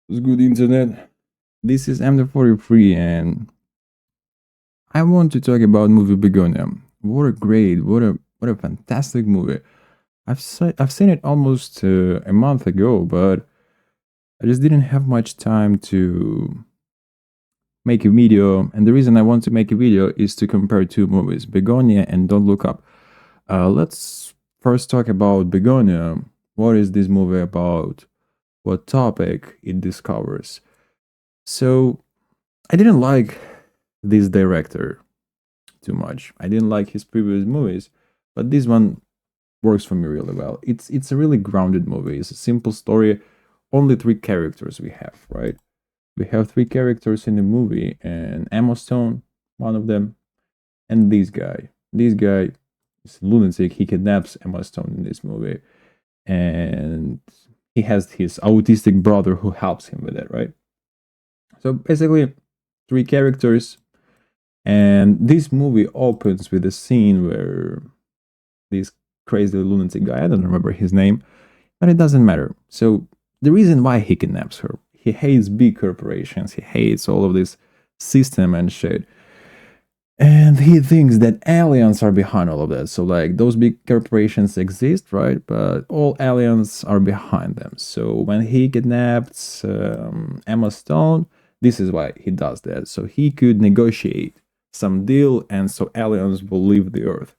What's good, internet? This is M43, and I want to talk about movie Bugonia. What a fantastic movie. I've seen it almost a month ago, but I just didn't have much time to make a video. And the reason I want to make a video is to compare two movies, Bugonia and Don't Look Up. Let's first talk about Bugonia. What is this movie about? What topic it discovers? So I didn't like this director too much. I didn't like his previous movies, but this one works for me really well. It's a really grounded movie. It's a simple story. Only three characters we have, right? We have three characters in the movie, and Emma Stone, one of them, and this guy. This guy is a lunatic. He kidnaps Emma Stone in this movie, and he has his autistic brother who helps him with it, right? So basically, three characters. And this movie opens with a scene where this crazy lunatic guy, I don't remember his name, but it doesn't matter. So the reason why he kidnaps her, he hates big corporations, he hates all of this system and shit. And he thinks that aliens are behind all of that. So like those big corporations exist, right? But all aliens are behind them. So when he kidnaps Emma Stone, this is why he does that. So he could negotiate some deal, and so aliens will leave the Earth.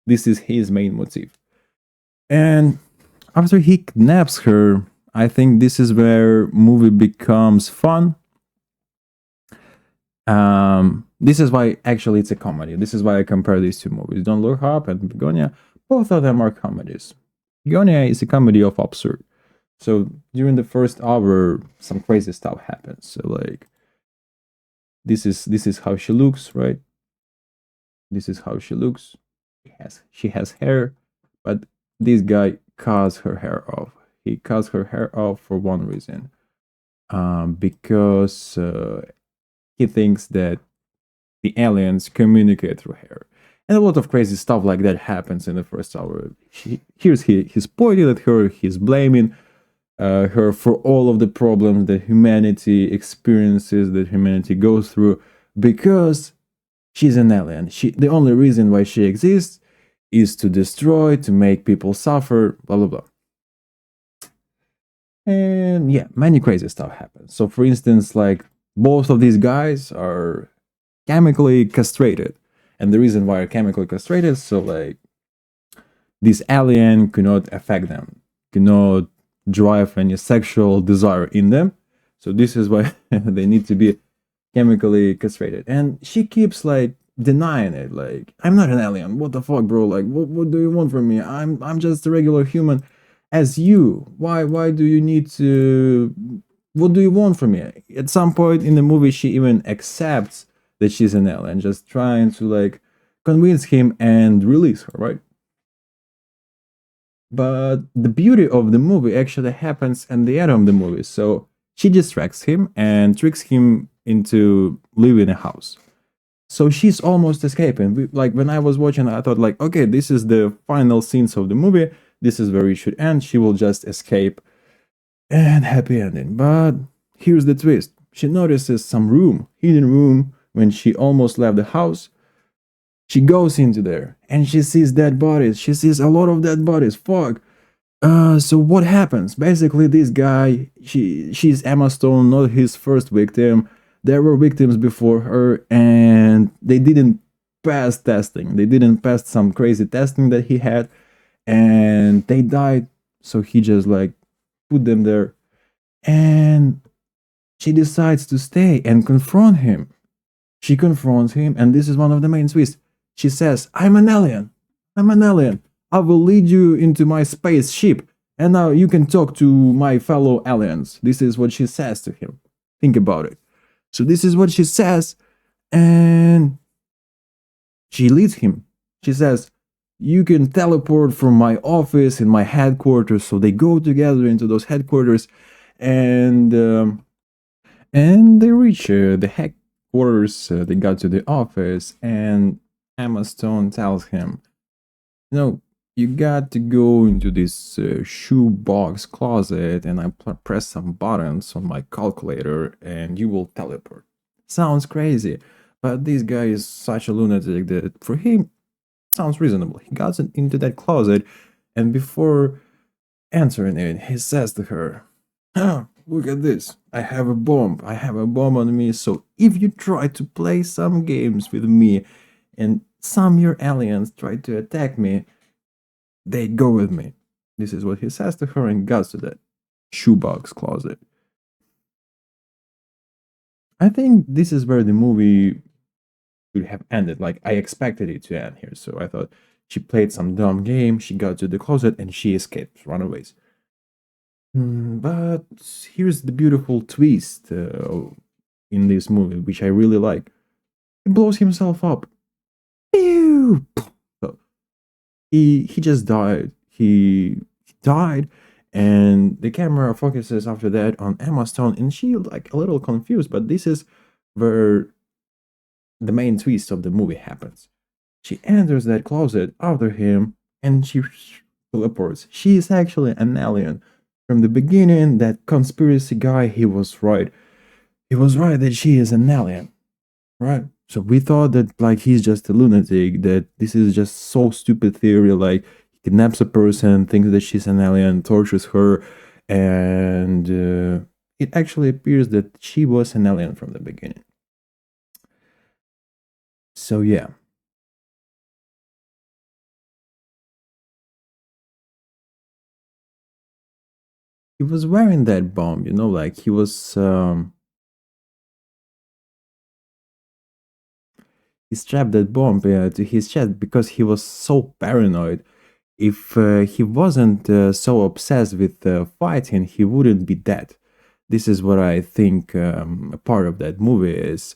This is his main motive. And after he kidnaps her, I think this is where movie becomes fun. This is why actually it's a comedy. This is why I compare these two movies. Don't Look Up and Bugonia. Both of them are comedies. Bugonia is a comedy of absurd. So during the first hour, some crazy stuff happens. So like this is how she looks, right? This is how she looks. She has hair, but this guy cuts her hair off. He cuts her hair off for one reason, because he thinks that the aliens communicate through hair. And a lot of crazy stuff like that happens in the first hour. He's pointing at her, he's blaming her for all of the problems that humanity experiences, that humanity goes through, because she's an alien. The only reason why she exists is to destroy, to make people suffer, blah, blah, blah. And yeah, many crazy stuff happens. So, for instance, like both of these guys are chemically castrated. And the reason why are chemically castrated, so like this alien could not affect them, could not drive any sexual desire in them. So this is why they need to be chemically castrated. And she keeps like denying it, like, I'm not an alien. What the fuck, bro? Like, what do you want from me? I'm just a regular human as you. Why do you need to, what do you want from me? At some point in the movie, she even accepts that she's an alien, just trying to like convince him and release her, right? But the beauty of the movie actually happens at the end of the movie. So she distracts him and tricks him into leaving a house. So she's almost escaping. Like when I was watching, I thought like, okay, this is the final scenes of the movie. This is where it should end. She will just escape and happy ending. But here's the twist. She notices some room, hidden room, when she almost left the house. She goes into there and she sees dead bodies. She sees a lot of dead bodies. Fuck. So what happens? Basically, this guy, she's Emma Stone, not his first victim. There were victims before her, and they didn't pass testing. They didn't pass some crazy testing that he had, and they died. So he just like put them there, and she decides to stay and confront him. She confronts him, and this is one of the main twists. She says, I'm an alien. I'm an alien. I will lead you into my spaceship, and now you can talk to my fellow aliens. This is what she says to him. Think about it. So this is what she says, and she leads him. She says, you can teleport from my office in my headquarters. So they go together into those headquarters, and they reach the headquarters. They got to the office, and Emma Stone tells him, no, you got to go into this shoebox closet and press some buttons on my calculator and you will teleport. Sounds crazy, but this guy is such a lunatic that for him sounds reasonable. He got into that closet, and before answering it, he says to her, "Ah, look at this. I have a bomb. I have a bomb on me. So if you try to play some games with me and some your aliens try to attack me, they go with me." This is what he says to her and goes to that shoebox closet. I think this is where the movie should have ended. Like, I expected it to end here. So I thought she played some dumb game, she got to the closet, and she escaped, runaways. But here's the beautiful twist in this movie, which I really like. He blows himself up. Pew! So he just died. He died, and the camera focuses after that on Emma Stone, and she like a little confused. But this is where the main twist of the movie happens. She enters that closet after him, and she teleports. She is actually an alien. From the beginning, that conspiracy guy, he was right. He was right that she is an alien, right? So we thought that like he's just a lunatic, that this is just so stupid theory, like he kidnaps a person, thinks that she's an alien, tortures her, and it actually appears that she was an alien from the beginning. So yeah, he was wearing that bomb, like he strapped that bomb to his chest because he was so paranoid. If he wasn't so obsessed with fighting, he wouldn't be dead. This is what I think a part of that movie is.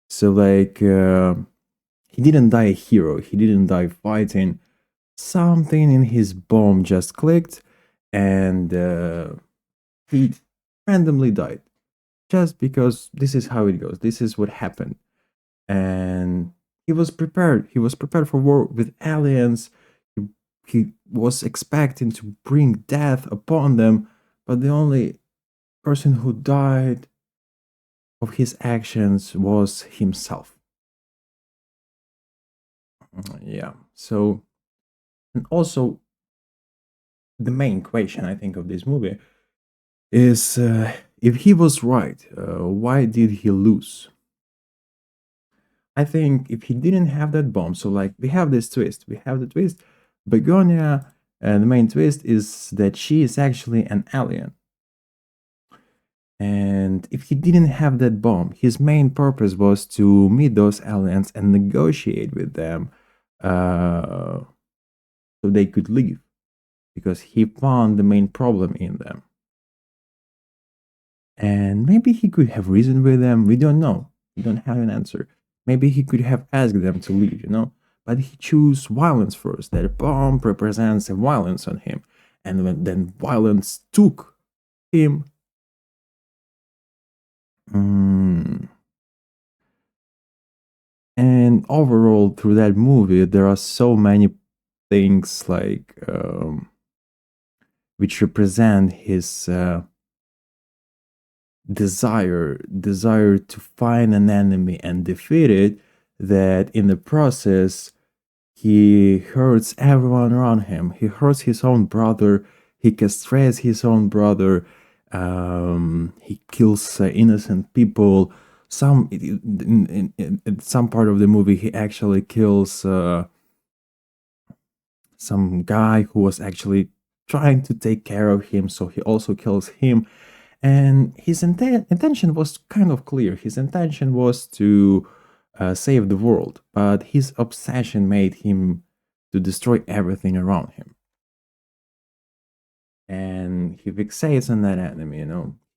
So, like, he didn't die a hero, he didn't die fighting. Something in his bomb just clicked, and he randomly died. Just because this is how it goes, this is what happened. And he was prepared. He was prepared for war with aliens. He was expecting to bring death upon them, but the only person who died of his actions was himself. Yeah. So, and also, the main question I think of this movie is if he was right, why did he lose? I think if he didn't have that bomb, so like we have this twist, we have the twist, Begonia, and the main twist is that she is actually an alien. And if he didn't have that bomb, his main purpose was to meet those aliens and negotiate with them so they could leave, because he found the main problem in them. And maybe he could have reasoned with them, we don't know, we don't have an answer. Maybe he could have asked them to leave, but he chose violence first. That bomb represents a violence on him, and then violence took him. And overall, through that movie, there are so many things like which represent his desire to find an enemy and defeat it, that in the process he hurts everyone around him. He hurts his own brother, he castrates his own brother, he kills innocent people. In some part of the movie he actually kills some guy who was actually trying to take care of him, so he also kills him. And his intention was kind of clear. His intention was to save the world, but his obsession made him to destroy everything around him. And he fixates on that enemy.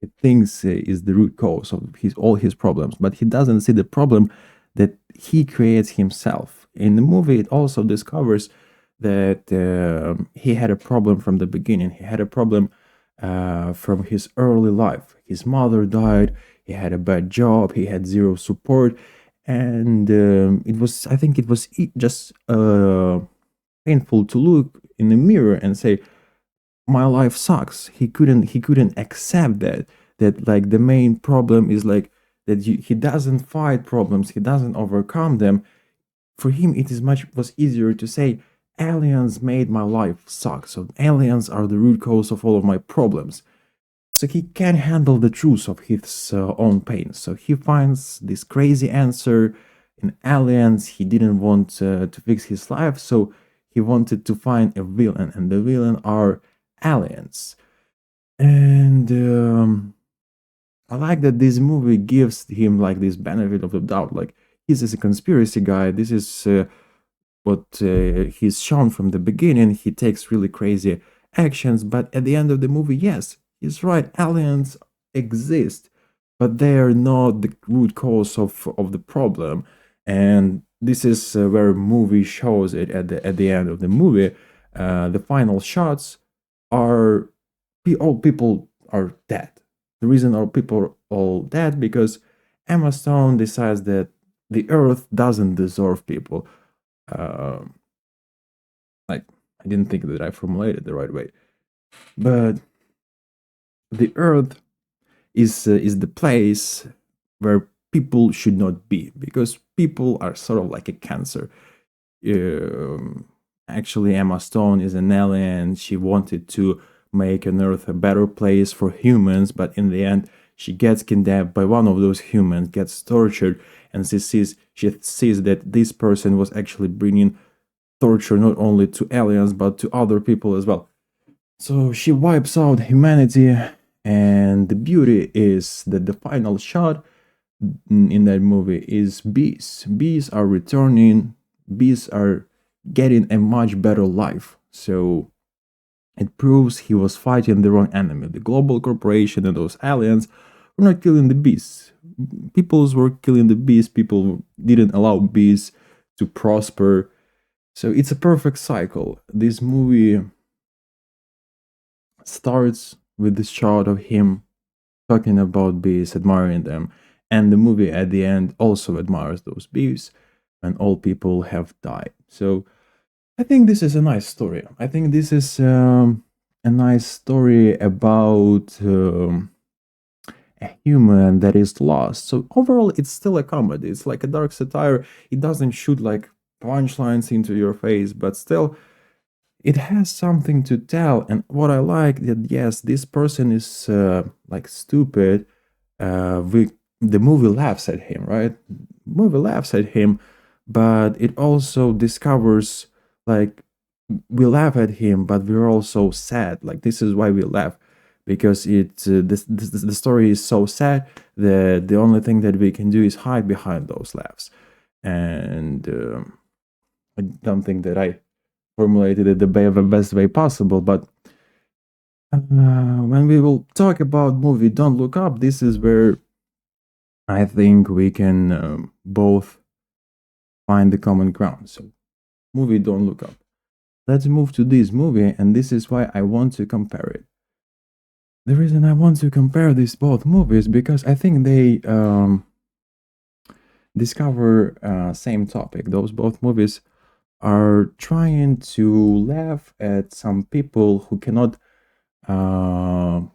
He thinks is the root cause of all his problems, but he doesn't see the problem that he creates himself. In the movie, it also discovers that he had a problem from the beginning. He had a problem from his early life. His mother died, he had a bad job, he had zero support, and I think it was just painful to look in the mirror and say, my life sucks. He couldn't accept that like the main problem is like that he doesn't fight problems, he doesn't overcome them. For him it is much was easier to say aliens made my life suck, so aliens are the root cause of all of my problems. So he can't handle the truth of his own pain, so he finds this crazy answer in aliens. He didn't want to fix his life, so he wanted to find a villain, and the villain are aliens. And I like that this movie gives him like this benefit of the doubt, like he's a conspiracy guy. This is what he's shown from the beginning. He takes really crazy actions, but at the end of the movie, yes, he's right. Aliens exist, but they are not the root cause of the problem. And this is where movie shows it at the end of the movie. The final shots are all people are dead. The reason all people are all dead because Emma Stone decides that the Earth doesn't deserve people. Um, like I didn't think that I formulated the right way, but the Earth is the place where people should not be because people are sort of like a cancer. Um, Actually, Emma Stone is an alien. She wanted to make an Earth a better place for humans, but in the end, she gets kidnapped by one of those humans, gets tortured, and she sees that this person was actually bringing torture not only to aliens but to other people as well. So she wipes out humanity, and the beauty is that the final shot in that movie is bees. Bees are returning, bees are getting a much better life. So it proves he was fighting the wrong enemy. The global corporation and those aliens were not killing the bees. Peoples were killing the bees. People didn't allow bees to prosper. So it's a perfect cycle. This movie starts with this shot of him talking about bees, admiring them, and the movie at the end also admires those bees, and all people have died. So I think this is a nice story. I think this is a nice story about a human that is lost. So overall, it's still a comedy. It's like a dark satire. It doesn't shoot like punchlines into your face, but still it has something to tell. And what I like that yes, this person is like stupid. The movie laughs at him, right? Movie laughs at him, but it also discovers like we laugh at him, but we're also sad. Like this is why we laugh because the story is so sad that the only thing that we can do is hide behind those laughs. And I don't think that I formulated it the best way possible, but when we will talk about movie Don't Look Up, this is where I think we can both find the common ground. So, movie Don't Look Up. Let's move to this movie, and this is why I want to compare it. The reason I want to compare these both movies because I think they discover same topic. Those both movies are trying to laugh at some people who cannot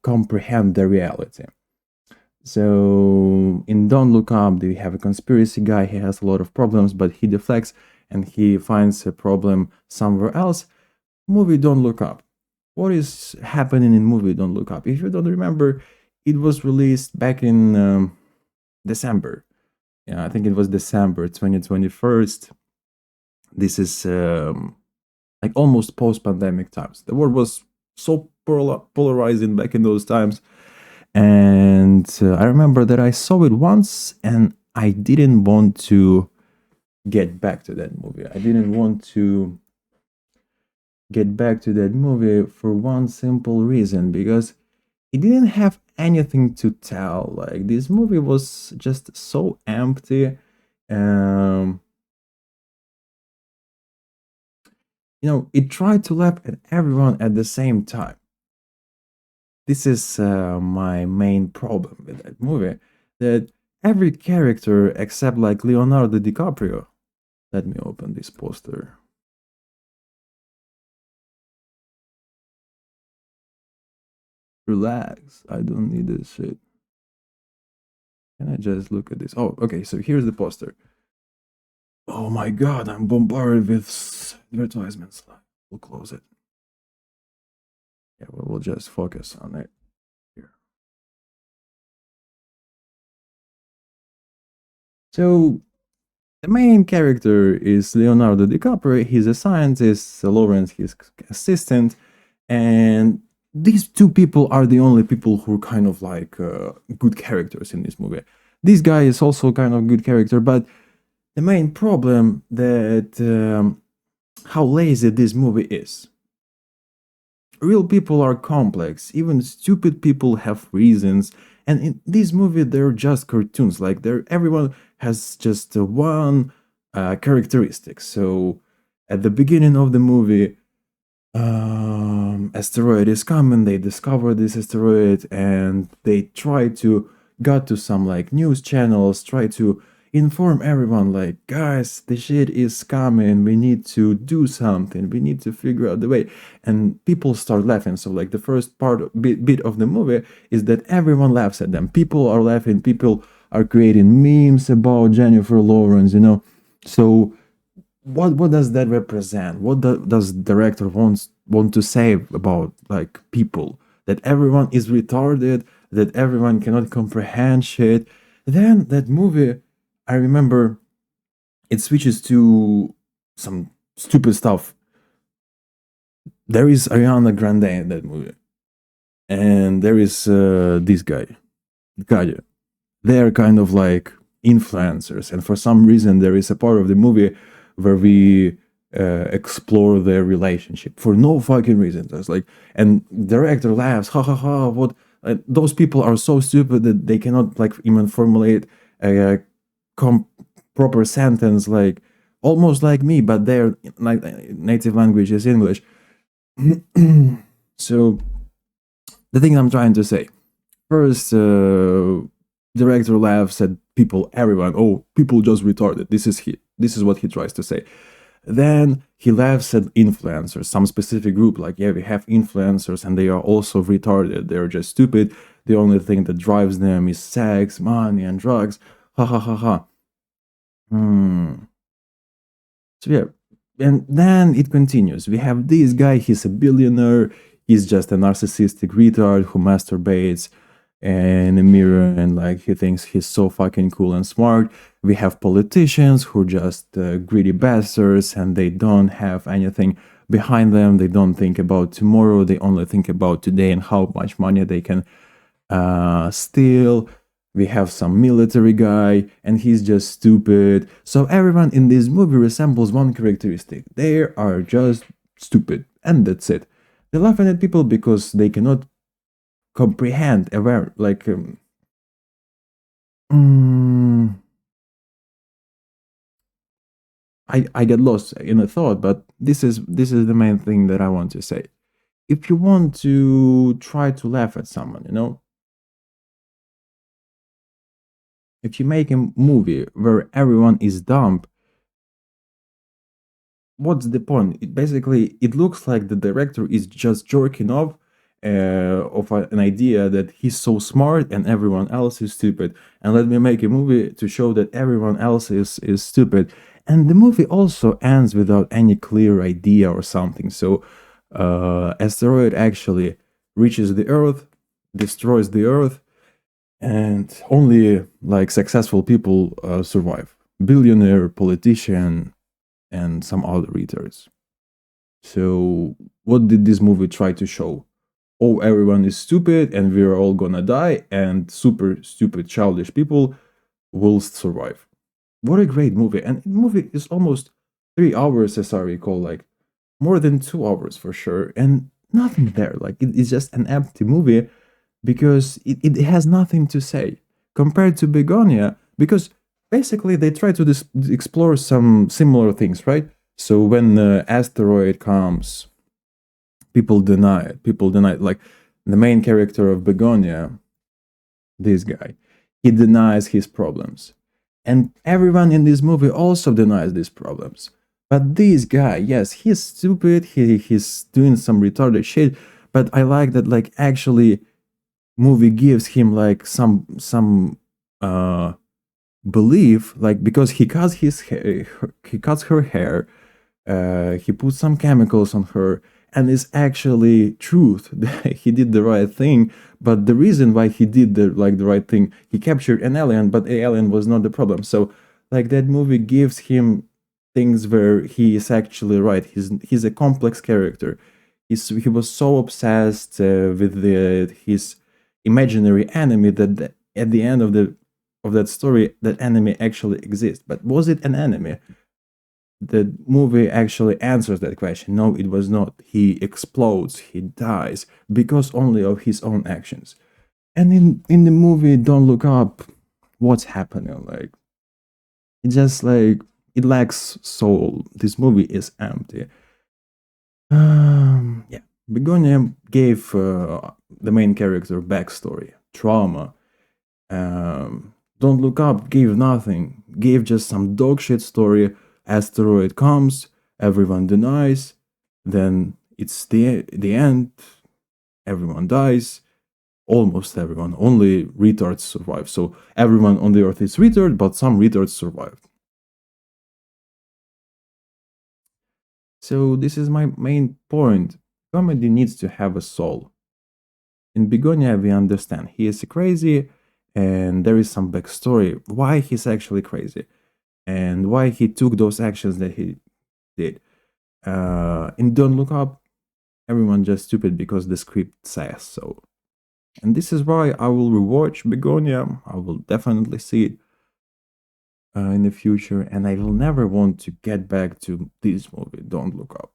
comprehend the reality. So in Don't Look Up, we have a conspiracy guy. He has a lot of problems, but he deflects and he finds a problem somewhere else. Movie Don't Look Up. What is happening in movie Don't Look Up? If you don't remember, it was released back in December. Yeah, I think it was December 2021. This is like almost post-pandemic times. The world was so polarizing back in those times. And I remember that I saw it once and I didn't want to get back to that movie. I didn't want to get back to that movie for one simple reason because it didn't have anything to tell. Like this movie was just so empty. Um, it tried to laugh at everyone at the same time. This is my main problem with that movie. That every character except like Leonardo DiCaprio. Let me open this poster. Relax. I don't need this shit. Can I just look at this? Oh, okay. So here's the poster. Oh my god, I'm bombarded with advertisements. We'll close it. Yeah, we'll just focus on it here. So the main character is Leonardo DiCaprio. He's a scientist, Lawrence, his assistant, and these two people are the only people who are kind of like good characters in this movie. This guy is also kind of good character, but the main problem that how lazy this movie is. Real people are complex. Even stupid people have reasons. And in this movie, they're just cartoons. Like they're everyone has just one characteristic. So at the beginning of the movie, asteroid is coming. They discover this asteroid and they try to got to some like news channels, try to inform everyone like, guys, the shit is coming, we need to do something, we need to figure out the way. And people start laughing. So like the first bit of the movie is that everyone laughs at them. People are laughing, people are creating memes about Jennifer Lawrence, you know. So what does that represent? What does director want to say about like people, that everyone is retarded, that everyone cannot comprehend shit? Then that movie, I remember, it switches to some stupid stuff. There is Ariana Grande in that movie, and there is this guy, Kanye. They're kind of like influencers, and for some reason, there is a part of the movie where we explore their relationship for no fucking reason. It's like, and director laughs, ha ha ha. What? Those people are so stupid that they cannot like even formulate a proper sentence, like almost like me, but their native language is English. So the thing I'm trying to say, first, director laughs at people, everyone. Oh, people just retarded. This is what he tries to say. Then he laughs at influencers, some specific group, like, yeah, we have influencers and they are also retarded. They're just stupid. The only thing that drives them is sex, money, and drugs. Ha ha ha ha. So yeah, and then it continues. We have this guy, he's a billionaire, he's just a narcissistic retard who masturbates in a mirror and like he thinks he's so fucking cool and smart. We have politicians who are just greedy bastards and they don't have anything behind them. They don't think about tomorrow, they only think about today and how much money they can steal. We have some military guy and he's just stupid. So everyone in this movie resembles one characteristic. They are just stupid, and that's it. They're laughing at people because they cannot comprehend like I get lost in a thought, but this is the main thing that I want to say. If you want to try to laugh at someone, you know, if you make a movie where everyone is dumb, what's the point? It looks like the director is just jerking off of an idea that he's so smart and everyone else is stupid. And let me make a movie to show that everyone else is stupid. And the movie also ends without any clear idea or something. So asteroid actually reaches the Earth, destroys the Earth, and only like successful people survive. Billionaire, politician, and some other retards. So what did this movie try to show? Oh, everyone is stupid and we're all gonna die, and super stupid childish people will survive. What a great movie. And the movie is almost 3 hours, as I recall, like more than 2 hours for sure, and nothing there. Like it's just an empty movie because it has nothing to say compared to Begonia, because basically they try to explore some similar things, right? So when the asteroid comes, people deny it. People deny it. Like the main character of Bugonia, this guy, he denies his problems. And everyone in this movie also denies these problems. But this guy, yes, he's stupid, he's doing some retarded shit, but I like that, like, actually, movie gives him like some uh belief, like because he cuts his hair, he cuts her hair, he puts some chemicals on her, and it's actually truth that he did the right thing. But the reason why he did the right thing, he captured an alien, but the alien was not the problem. So like that movie gives him things where he is actually right. He's a complex character. He was so obsessed with his imaginary enemy that at the end of that story, that enemy actually exists. But was it an enemy? The movie actually answers that question. No, it was not. He explodes, he dies because only of his own actions. And in the movie Don't Look Up, what's happening? Like it just like it lacks soul. This movie is empty. Yeah. Begonia gave the main character backstory, trauma. Don't Look Up gave nothing, gave just some dog shit story. Asteroid comes, everyone denies, then it's the end, everyone dies, almost everyone, only retards survive. So everyone on the earth is retard, but some retards survived. So this is my main point. Comedy needs to have a soul. In Begonia, we understand he is crazy, and there is some backstory why he's actually crazy and why he took those actions that he did. In Don't Look Up, everyone just stupid because the script says so. And this is why I will rewatch Begonia. I will definitely see it in the future, and I will never want to get back to this movie, Don't Look Up.